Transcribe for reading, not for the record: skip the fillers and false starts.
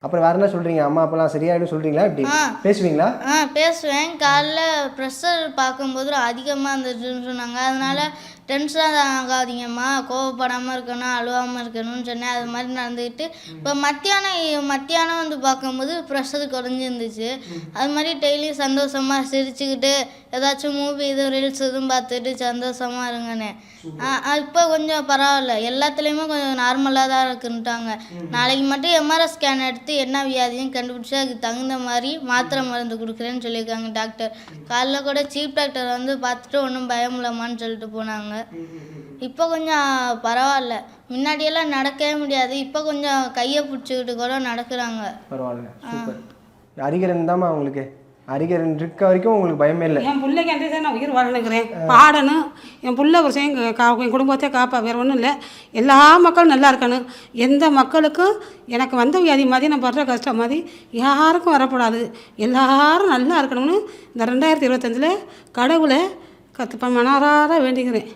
அப்புறம் வேற என்ன சொல்றீங்க? அம்மா அப்பலாம் சரியாயிடும் சொல்றீங்களா எப்படி? பேசுவீங்களா? பேசுவேன். காலைல ப்ரெஷர் பார்க்கும்போது அதிகமாக இருந்துச்சுன்னு சொன்னாங்க. அதனால டென்ஷன் ஆகாதீங்கம்மா, கோவப்படாமல் இருக்கணும், அழுவாமல் இருக்கணும்னு சொன்னேன். அது மாதிரி நடந்துக்கிட்டு இப்போ மத்தியானம் வந்து பார்க்கும்போது ப்ரெஷர் குறைஞ்சிருந்துச்சு. அது மாதிரி டெய்லியும் சந்தோஷமாக சிரிச்சுக்கிட்டு ஏதாச்சும் மூவி ரீல்ஸ் எதுவும் பார்த்துட்டு சந்தோஷமாக இருங்கண்ணே. இப்போ கொஞ்சம் பரவாயில்ல, எல்லாத்துலேயுமே கொஞ்சம் நார்மலாக தான் இருக்குன்ட்டாங்க. நாளைக்கு மட்டும் எம்ஆர்ஐ ஸ்கேன் எடுத்து என்ன வியாதியும் கண்டுபிடிச்சி அதுக்கு தகுந்த மாதிரி மாத்திரை மருந்து கொடுக்குறேன்னு சொல்லியிருக்காங்க டாக்டர். காலைல கூட சீஃப் டாக்டர் வந்து பார்த்துட்டு ஒன்றும் பயம் இல்லைம்மான்னு சொல்லிட்டு போனாங்க. இப்போ கொஞ்சம் பரவாயில்ல. முன்னாடியெல்லாம் நடக்கவே முடியாது, இப்போ கொஞ்சம் கையை பிடிச்சிக்கிட்டு கூட நடக்கிறாங்க. பரவாயில்ல, சூப்பர். அறிகரன் தாம்மா உங்களுக்கு? அறிகரன் இருக்க வரைக்கும் உங்களுக்கு பயமே இல்லை? என் பிள்ளைக்கு அந்த நான் உயிர் வாழணுங்கிறேன், பாடணும். என் பிள்ளை ஒரு என் குடும்பத்தை காப்பா, வேறு ஒன்றும் இல்லை. எல்லா மக்களும் நல்லா இருக்கணும். எந்த மக்களுக்கும் எனக்கு வந்த வியாதி மாதிரி நான் படுற கஷ்டம் மாதிரி யாருக்கும் வரக்கூடாது. எல்லாரும் நல்லா இருக்கணும்னு இந்த 2025 கடவுளை மனதார வேண்டிக்கிறேன்.